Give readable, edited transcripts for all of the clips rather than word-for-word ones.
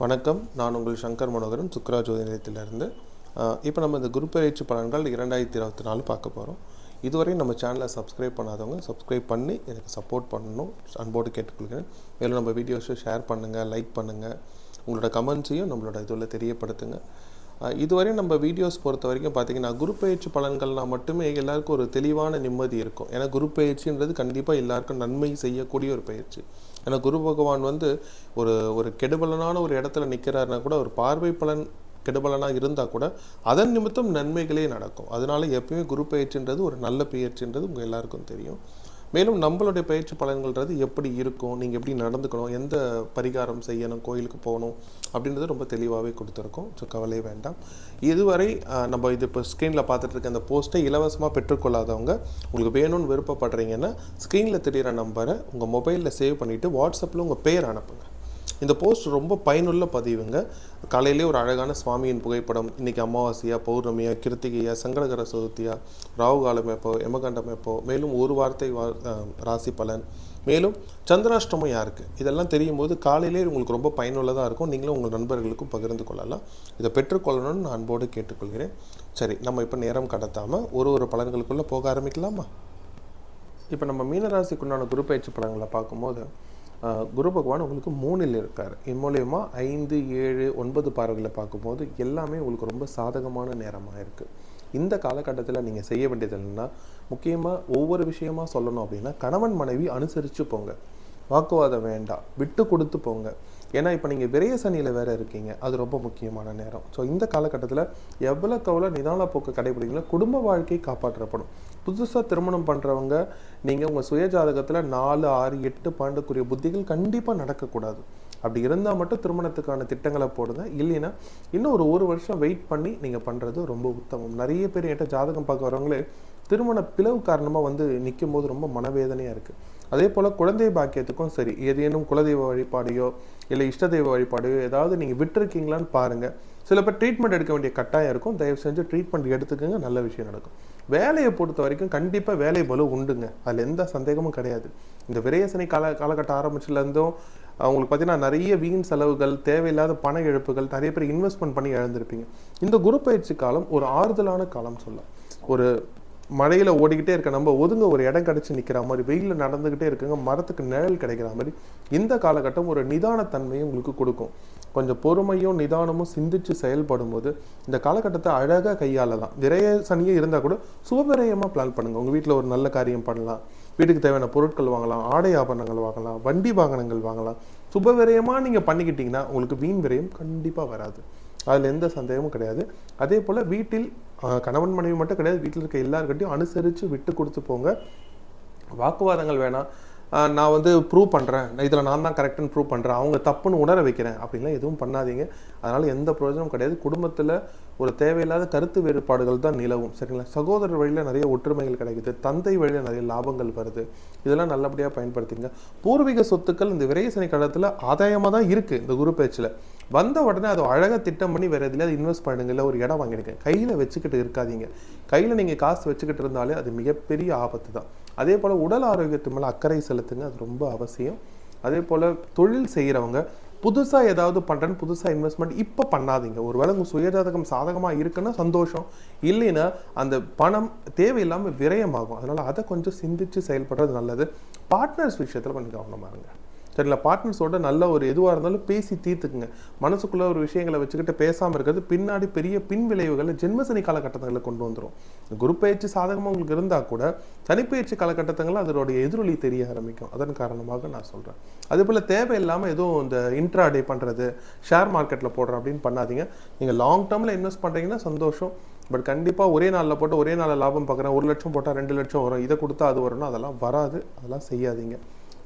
வணக்கம். நான் உங்கள் சங்கர் மனோகரன், சுக்ரா ஜோதி நிலையத்திலிருந்து. இப்போ நம்ம இந்த குரு பெயர்ச்சி பலன்கள் 2024 பார்க்க போகிறோம். இதுவரை நம்ம சேனலை சப்ஸ்கிரைப் பண்ணாதவங்க சப்ஸ்கிரைப் பண்ணி எனக்கு சப்போர்ட் பண்ணணும் அன்போடு கேட்டுக்கொள்கிறேன். மேலும் நம்ம வீடியோஸை ஷேர் பண்ணுங்கள், லைக் பண்ணுங்கள், உங்களோட கமெண்ட்ஸையும் நம்மளோட இதில் தெரியப்படுத்துங்க. இதுவரை நம்ம வீடியோஸ் பொறுத்த வரைக்கும் பார்த்திங்கன்னா குரு பெயர்ச்சி பலன்கள்னால் மட்டுமே எல்லாருக்கும் ஒரு தெளிவான நிம்மதி இருக்கும். ஏன்னா குரு பெயர்ச்சின்றது கண்டிப்பாக எல்லாருக்கும் நன்மை செய்யக்கூடிய ஒரு பயிற்சி. ஏன்னா குரு பகவான் ஒரு ஒரு கெடுபலனான ஒரு இடத்துல நிற்கிறாருன்னா கூட ஒரு பார்வை பலன் கெடுபலனாக இருந்தால் கூட அதன் நிமித்தம் நன்மைகளே நடக்கும். அதனால எப்பயுமே குரு பயிற்சின்றது ஒரு நல்ல பயிற்சின்றது உங்கள் எல்லாருக்கும் தெரியும். மேலும் நம்மளுடைய பயிற்சி பலன்கள்ன்றது எப்படி இருக்கும், நீங்கள் எப்படி நடந்துக்கணும், எந்த பரிகாரம் செய்யணும், கோயிலுக்கு போகணும் அப்படின்றது ரொம்ப தெளிவாகவே கொடுத்துருக்கோம். ஸோ கவலையே வேண்டாம். இதுவரை நம்ம இது இப்போ ஸ்க்ரீனில் பார்த்துட்டு இருக்க அந்த போஸ்ட்டை இலவசமாக பெற்றுக்கொள்ளாதவங்க உங்களுக்கு வேணும்னு விருப்பப்படுறீங்கன்னா ஸ்க்ரீனில் தெரிகிற நம்பரை உங்கள் மொபைலில் சேவ் பண்ணிவிட்டு வாட்ஸ்அப்பில் உங்கள் பேர் அனுப்புங்க. இந்த போஸ்ட் ரொம்ப பயனுள்ள பதிவுங்க. காலையிலே ஒரு அழகான சுவாமியின் புகைப்படம், இன்றைக்கி அமாவாசையா, பௌர்ணமியா, கிருத்திகையா, சங்கடகர சதுர்த்தியா, ராகு காலம் எப்போ, யமகண்டம் எப்போ, மேலும் ஒரு வார்த்தை ராசி பலன், மேலும் சந்திராஷ்டமம் யாருக்கு, இதெல்லாம் தெரியும் போது காலையிலே உங்களுக்கு ரொம்ப பயனுள்ளதாக இருக்கும். நீங்களும் உங்கள் நண்பர்களுக்கும் பகிர்ந்து கொள்ளலாம். இதை பெற்றுக்கொள்ளணும்னு நான் அன்போடு கேட்டுக்கொள்கிறேன். சரி, நம்ம இப்போ நேரம் கடத்தாமல் ஒரு பலன்களுக்குள்ளே போக ஆரம்பிக்கலாமா? இப்போ நம்ம மீனராசிக்குண்டான குரு பயிற்சி பலன்களை பார்க்கும்போது குரு பகவான் உங்களுக்கு 3ல் இருக்கார். இம்மூலியமாக 5, 7, 9 பார்வைகளை பார்க்கும்போது எல்லாமே உங்களுக்கு ரொம்ப சாதகமான நேரமாக இருக்குது. இந்த காலகட்டத்தில் நீங்கள் செய்ய வேண்டியது என்னென்னா, முக்கியமாக ஒவ்வொரு விஷயமா சொல்லணும் அப்படின்னா கணவன் மனைவி அனுசரித்து போங்க, வாக்குவாதம் வேண்டாம், விட்டு கொடுத்து போங்க. ஏன்னா இப்போ நீங்கள் விரைய சனியில் வேறு இருக்கீங்க, அது ரொம்ப முக்கியமான நேரம். ஸோ இந்த காலகட்டத்தில் எவ்வளோக்கு நிதான போக்கு கடைபிடிங்களோ குடும்ப வாழ்க்கை காப்பாற்றப்படும். புதுசாக திருமணம் பண்ணுறவங்க நீங்கள் உங்கள் சுயஜாதகத்தில் 4, 6, 8, 12 புத்திகள் கண்டிப்பாக நடக்கக்கூடாது. அப்படி இருந்தால் மட்டும் திருமணத்துக்கான திட்டங்களை போடுங்க. இல்லைன்னா இன்னும் ஒரு வருஷம் வெயிட் பண்ணி நீங்கள் பண்ணுறது ரொம்ப உத்தமம். நிறைய பேர் என்கிட்ட ஜாதகம் பார்க்க வரவங்களே திருமண பிளவு காரணமாக நிற்கும் போது ரொம்ப மனவேதனையாக இருக்குது. அதே போல் குழந்தை பாக்கியத்துக்கும் சரி, ஏதேனும் குலதெய்வ வழிபாடையோ இல்லை இஷ்ட தெய்வ வழிபாடையோ ஏதாவது நீங்கள் விட்டுருக்கீங்களான்னு பாருங்கள். சில பேர் ட்ரீட்மெண்ட் எடுக்க வேண்டிய கட்டாயம் இருக்கும். தயவு செஞ்சு ட்ரீட்மெண்ட் எடுத்துக்கோங்க, நல்ல விஷயம் நடக்கும். வேலையை பொறுத்த வரைக்கும் கண்டிப்பாக வேலை பலு உண்டுங்க, அதில் எந்த சந்தேகமும் கிடையாது. இந்த விரயசனி காலகட்டம் ஆரம்பிச்சுலேருந்தும் அவங்களுக்கு பார்த்தீங்கன்னா நிறைய வீண் செலவுகள், தேவையில்லாத பண இழப்புகள், நிறைய பேர் இன்வெஸ்ட்மெண்ட் பண்ணி இழந்திருப்பீங்க. இந்த குரு பயிற்சி காலம் ஒரு ஆறுதலான காலம் சொல்லலாம். ஒரு மழையில் ஓடிக்கிட்டே இருக்க நம்ம ஒதுங்க ஒரு இடம் கிடச்சி நிற்கிற மாதிரி, வெயிலில் நடந்துக்கிட்டே இருக்குங்க, மரத்துக்கு நிழல் கிடைக்கிற மாதிரி இந்த காலகட்டம் ஒரு நிதானத்தன்மையும் உங்களுக்கு கொடுக்கும். கொஞ்சம் பொறுமையும் நிதானமும் சிந்திச்சு செயல்படும் போது இந்த காலகட்டத்தை அழகாக கையாளலாம். விரைய சனியே இருந்தால் கூட சுபவிரயமாக பிளான் பண்ணுங்கள். உங்கள் வீட்டில் ஒரு நல்ல காரியம் பண்ணலாம், வீட்டுக்கு தேவையான பொருட்கள் வாங்கலாம், ஆடை ஆபரணங்கள் வாங்கலாம், வண்டி வாகனங்கள் வாங்கலாம். சுபவிரயமாக நீங்கள் பண்ணிக்கிட்டிங்கன்னா உங்களுக்கு வீண் விரயம் கண்டிப்பாக வராது, அதில் எந்த சந்தேகமும் கிடையாது. அதே போல் வீட்டில் கணவன் மனைவி மட்டும் கிடையாது, வீட்டில் இருக்க எல்லாருக்கிட்டையும் அனுசரித்து விட்டு கொடுத்து போங்க. வாக்குவாதங்கள் வேணாம். நான் ப்ரூவ் பண்ணுறேன், இதில் நான் தான் கரெக்டுன்னு ப்ரூவ் பண்ணுறேன், அவங்க தப்புன்னு உணர வைக்கிறேன் அப்படின்லாம் எதுவும் பண்ணாதீங்க. அதனால் எந்த பிரயோஜனமும் கிடையாது. குடும்பத்தில் ஒரு தேவையில்லாத கருத்து வேறுபாடுகள் தான் நிலவும், சரிங்களா? சகோதரர் வழியில் நிறைய ஒற்றுமைகள் கிடைக்குது, தந்தை வழியில் நிறைய லாபங்கள் வருது. இதெல்லாம் நல்லபடியாக பயன்படுத்திங்க. பூர்வீக சொத்துக்கள் இந்த விரைசனி காலத்தில் ஆதாயமாக தான் இருக்குது. இந்த குரு பேச்சில் வந்த உடனே அதை அழகாக திட்டம் பண்ணி வேறு எதுலையாவது இன்வெஸ்ட் பண்ணுங்க, இல்லை ஒரு இடம் வாங்கிடுங்க. கையில் வச்சுக்கிட்டு இருக்காதீங்க. கையில் நீங்கள் காசு வச்சுக்கிட்டு இருந்தாலே அது மிகப்பெரிய ஆபத்து தான். அதே போல் உடல் ஆரோக்கியத்து மேலே அக்கறை செலுத்துங்க, அது ரொம்ப அவசியம். அதே போல் தொழில் செய்கிறவங்க புதுசாக ஏதாவது பண்ணுறேன்னு புதுசாக இன்வெஸ்ட்மெண்ட் இப்போ பண்ணாதீங்க. ஒரு வேளை உங்கள் சுயஜாதகம் சாதகமாக இருக்குன்னா சந்தோஷம், இல்லைன்னா அந்த பணம் தேவையில்லாமல் விரயமாகும். அதனால் அதை கொஞ்சம் சிந்தித்து செயல்படுறது நல்லது. பார்ட்னர்ஸ் விஷயத்தில் கொஞ்சம் கவனமாக இருங்க, சரிங்களா? பார்ட்னர்ஸோட நல்ல ஒரு எதுவாக இருந்தாலும் பேசி தீர்த்துக்குங்க. மனசுக்குள்ளே ஒரு விஷயங்களை வச்சுக்கிட்டு பேசாமல் இருக்கிறது பின்னாடி பெரிய பின் விளைவுகளை ஜென்மசனி காலகட்டங்களை கொண்டு வந்துடும். குரு பயிற்சி சாதகமாக உங்களுக்கு இருந்தால் கூட தனிப்பயிற்சி காலகட்டங்களில் அதனுடைய எதிரொலி தெரிய ஆரம்பிக்கும். அதன் காரணமாக நான் சொல்கிறேன். அதே போல் தேவையில்லாமல் எதுவும் இந்த இன்ட்ராடே பண்ணுறது, ஷேர் மார்க்கெட்டில் போடுறேன் அப்படின்னு பண்ணாதீங்க. நீங்கள் லாங் டேர்மில் இன்வெஸ்ட் பண்ணுறீங்கன்னா சந்தோஷம். பட் கண்டிப்பாக ஒரே நாளில் போட்டு ஒரே நாளில் லாபம் பார்க்குறேன், 1 லட்சம் போட்டால் 2 லட்சம் வரும், இதை கொடுத்தா அது வரும்னா அதெல்லாம் வராது. அதெல்லாம் செய்யாதீங்க.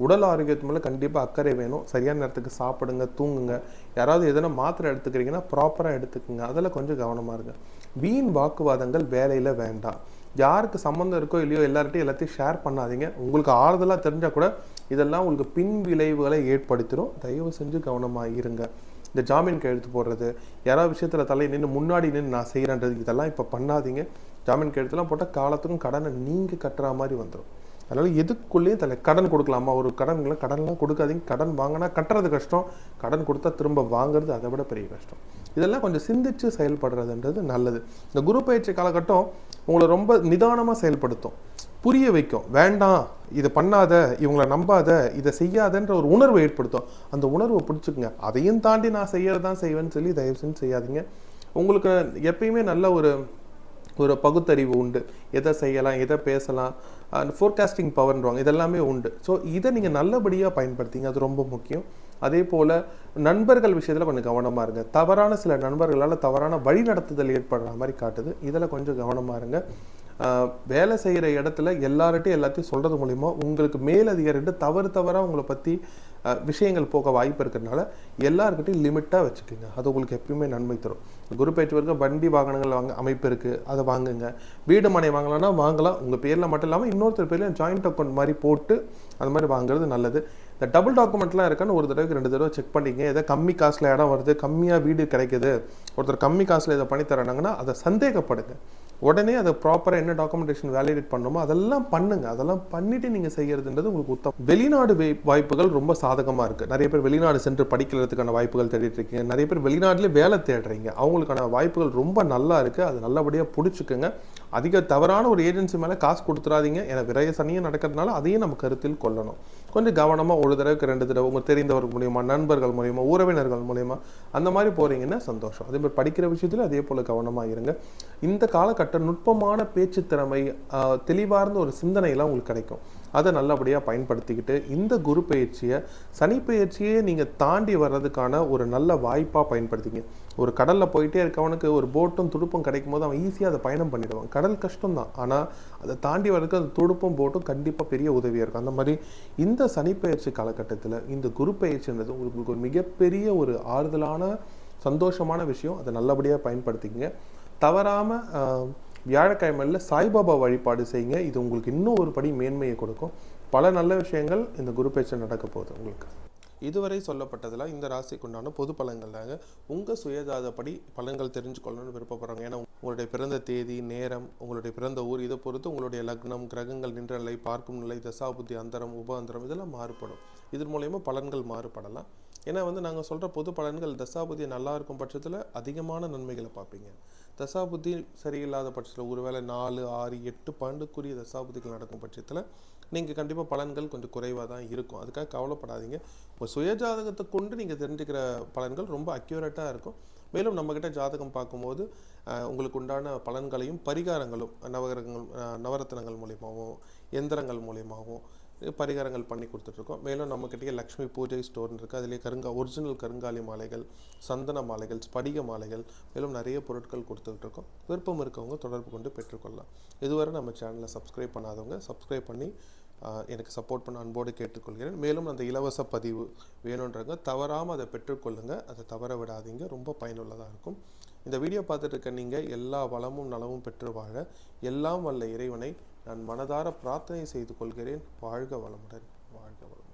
உடல் ஆரோக்கியத்து மேலே கண்டிப்பாக அக்கறை வேணும். சரியான நேரத்துக்கு சாப்பிடுங்க, தூங்குங்க. யாராவது எதனா மாத்திரை எடுத்துக்கிறீங்கன்னா ப்ராப்பராக எடுத்துக்கோங்க. அதில் கொஞ்சம் கவனமாக இருங்க. வீண் வாக்குவாதங்கள் வேலையில் வேண்டாம். யாருக்கு சம்மந்தம் இருக்கோ இல்லையோ எல்லார்ட்டையும் எல்லாத்தையும் ஷேர் பண்ணாதீங்க. உங்களுக்கு ஆறுதலாக தெரிஞ்சால் கூட இதெல்லாம் உங்களுக்கு பின் விளைவுகளை ஏற்படுத்திடும். தயவு செஞ்சு கவனமாக இருங்க. இந்த ஜாமீன் கையெழுத்து போடுறது, யாராவது விஷயத்தில் தலை நின்று முன்னாடி நின்று நான் செய்கிறேன்றது, இதெல்லாம் இப்போ பண்ணாதீங்க. ஜாமீன் கையெழுத்துலாம் போட்டால் காலத்துக்கும் கடனை நீங்கள் கட்டுற மாதிரி வந்துடும். அதனால் எதுக்குள்ளேயும் கடன் கொடுக்கலாமா, ஒரு கடன்லாம் கொடுக்காதீங்க. கடன் வாங்கினா கட்டுறது கஷ்டம், கடன் கொடுத்தா திரும்ப வாங்குறது அதை விட பெரிய கஷ்டம். இதெல்லாம் கொஞ்சம் சிந்திச்சு செயல்படுறதுன்றது நல்லது. இந்த குரு பயிற்சி காலகட்டம் உங்களை ரொம்ப நிதானமாக செயல்படுத்தும், புரிய வைக்கும். வேண்டாம், இதை பண்ணாத, இவங்களை நம்பாத, இதை செய்யாதன்ற ஒரு உணர்வை ஏற்படுத்தும். அந்த உணர்வை பிடிச்சிக்குங்க. அதையும் தாண்டி நான் செய்யறதான் செய்வேன்னு சொல்லி தயவு செஞ்சு செய்யாதீங்க. உங்களுக்கு எப்பயுமே நல்ல ஒரு பகுத்தறிவு உண்டு. எதை செய்யலாம், எதை பேசலாம், ஃபோர்காஸ்டிங் பவர்ன்றவாங்க, இதெல்லாமே உண்டு. ஸோ இதை நீங்கள் நல்லபடியாக பயன்படுத்திங்க, அது ரொம்ப முக்கியம். அதே போல் நண்பர்கள் விஷயத்தில் கொஞ்சம் கவனமாக இருங்க. தவறான சில நண்பர்களால் தவறான வழிநடத்துதல் ஏற்படுற மாதிரி காட்டுது. இதில் கொஞ்சம் கவனமாக இருங்க. வேலை செய்கிற இடத்துல எல்லாத்தையும் சொல்கிறது மூலிமா உங்களுக்கு மேலதிகாரிட்டு தவறாக உங்களை பற்றி விஷயங்கள் போக வாய்ப்பு இருக்கிறதுனால எல்லாருக்கிட்டையும் லிமிட்டாக வச்சுக்கோங்க. அது உங்களுக்கு எப்பயுமே நன்மை தரும். குரு பயிற்சி வரைக்கும் வண்டி வாகனங்கள் அமைப்பு இருக்குது, அதை வாங்குங்க. வீடு மனை வாங்கலாம்னா வாங்கலாம். உங்கள் பேரில் மட்டும் இல்லாமல் இன்னொருத்தர் பேர்லையும் ஜாயிண்ட் அக்கௌண்ட் மாதிரி போட்டு அது மாதிரி வாங்குறது நல்லது. இந்த டபுள் டாக்குமெண்ட்லாம் இருக்கான்னு ஒரு தடவைக்கு 2 தடவை செக் பண்ணிங்க. எதை கம்மி காசில் இடம் வருது, கம்மியாக வீடு கிடைக்குது, ஒருத்தர் கம்மி காசில் இதை பண்ணித்தரானாங்கன்னா அதை சந்தேகப்படுங்க. உடனே அதை ப்ராப்பராக என்ன டாக்குமெண்டேஷன் வேலிடேட் பண்ணணுமோ அதெல்லாம் பண்ணுங்க. அதெல்லாம் பண்ணிட்டு நீங்கள் செய்யறதுன்றது உங்களுக்கு உத்தமம். வெளிநாடு வாய்ப்புகள் ரொம்ப சாதகமாக இருக்குது. நிறைய பேர் வெளிநாடு சென்று படிக்கிறதுக்கான வாய்ப்புகள் தேடிட்டு இருக்கீங்க. நிறைய பேர் வெளிநாட்டிலே வேலை தேடுறீங்க. அவங்களுக்கான வாய்ப்புகள் ரொம்ப நல்லா இருக்குது. அது நல்லபடியாக பிடிச்சிக்குங்க. அதிக தவறான ஒரு ஏஜென்சி மேலே காசு கொடுத்துடாதீங்க. ஏன்னா விரைய சனியும் நடக்கிறதுனால அதையும் நம்ம கருத்தில் கொள்ளணும். கொஞ்சம் கவனமாக ஒரு தடவைக்கு 2 தடவை உங்கள் தெரிந்தவர்கள் மூலியமா, நண்பர்கள் மூலியமா, உறவினர்கள் மூலியமா அந்த மாதிரி போகிறீங்கன்னா சந்தோஷம். அதே மாதிரி படிக்கிற விஷயத்தில் அதே போல் கவனமாக இருங்க. இந்த காலகட்டம் நுட்பமான பேச்சு திறமை, தெளிவார்ந்த ஒரு சிந்தனையெல்லாம் உங்களுக்கு கிடைக்கும். அதை நல்லபடியாக பயன்படுத்திக்கிட்டு இந்த குரு பயிற்சியை, சனி பயிற்சியே நீங்கள் தாண்டி வர்றதுக்கான ஒரு நல்ல வாய்ப்பாக பயன்படுத்திங்க. ஒரு கடலில் போயிட்டே இருக்கவனுக்கு ஒரு போட்டும் துடுப்பும் கிடைக்கும் போது அவன் ஈஸியாக அதை பயணம் பண்ணிடுவான். கடல் கஷ்டம்தான், ஆனால் அதை தாண்டி வர்றதுக்கு அந்த துடுப்பும் போட்டும் கண்டிப்பாக பெரிய உதவியாக இருக்கும். அந்த மாதிரி இந்த சனி பயிற்சி காலகட்டத்தில் இந்த குரு பயிற்சின்றது உங்களுக்கு ஒரு மிகப்பெரிய ஒரு ஆறுதலான சந்தோஷமான விஷயம். அதை நல்லபடியாக பயன்படுத்திக்கங்க. தவறாமல் வியாழக்கிழமையில் சாய்பாபா வழிபாடு செய்யுங்க. இது உங்களுக்கு இன்னும் ஒரு படி மேன்மையை கொடுக்கும். பல நல்ல விஷயங்கள் இந்த குரு பயிற்சி நடக்க போகுது உங்களுக்கு. இதுவரை சொல்லப்பட்டதில் இந்த ராசிக்குண்டான பொது பலன்கள் தாங்க. உங்கள் சுயஜாதப்படி பலன்கள் தெரிஞ்சுக்கொள்ளணும்னு விருப்பப்படுறாங்க. ஏன்னா உங்களுடைய பிறந்த தேதி, நேரம், உங்களுடைய பிறந்த ஊர், இதை பொறுத்து உங்களுடைய லக்னம், கிரகங்கள் நின்ற நிலை, பார்க்கும் நிலை, தசாபுத்தி, அந்தரம், உபாந்தரம் இதெல்லாம் மாறுபடும். இதன் மூலயமா பலன்கள் மாறுபடலாம். ஏன்னா நாங்கள் சொல்கிற பொது பலன்கள் தசாபுத்தி நல்லா இருக்கும் பட்சத்தில் அதிகமான நன்மைகளை பார்ப்பீங்க. தசாபுத்தி சரியில்லாத பட்சத்தில் ஒருவேளை 4, 6, 8, 12 தசாபுத்திகள் நடக்கும் பட்சத்தில் நீங்கள் கண்டிப்பாக பலன்கள் கொஞ்சம் குறைவாக தான் இருக்கும். அதுக்காக கவலைப்படாதீங்க. உங்கள் சுயஜாதகத்தை கொண்டு நீங்கள் தெரிஞ்சுக்கிற பலன்கள் ரொம்ப அக்யூரேட்டாக இருக்கும். மேலும் நம்மக்கிட்ட ஜாதகம் பார்க்கும்போது உங்களுக்கு உண்டான பலன்களையும் பரிகாரங்களும் நவரத்னங்கள் மூலியமாகவும் எந்திரங்கள் மூலியமாகவும் பரிகாரங்கள் பண்ணி கொடுத்துட்ருக்கோம். மேலும் நம்மக்கிட்டே லக்ஷ்மி பூஜை ஸ்டோர்னு இருக்குது. அதிலே ஒரிஜினல் கருங்காலி மாலைகள், சந்தன மாலைகள், ஸ்படிக மாலைகள், மேலும் நிறைய பொருட்கள் கொடுத்துட்ருக்கோம். விருப்பம் இருக்கவங்க தொடர்பு கொண்டு பெற்றுக்கொள்ளலாம். இதுவரை நம்ம சேனலை சப்ஸ்கிரைப் பண்ணாதவங்க சப்ஸ்கிரைப் பண்ணி எனக்கு சப்போர்ட் பண்ண அன்போடு கேட்டுக்கொள்கிறேன். மேலும் அந்த இலவச பதிவு வேணுன்றவங்க தவறாமல் அதை பெற்றுக்கொள்ளுங்கள். அதை தவற விடாதீங்க. ரொம்ப பயனுள்ளதாக இருக்கும். இந்த வீடியோ பார்த்துட்டு இருக்க நீங்கள் எல்லா வளமும் நலமும் பெற்று வாழ எல்லாம் வல்ல இறைவனை நான் மனதார பிரார்த்தனை செய்து கொள்கிறேன். வாழ்க வளமுடன், வாழ்க வளமுடன்.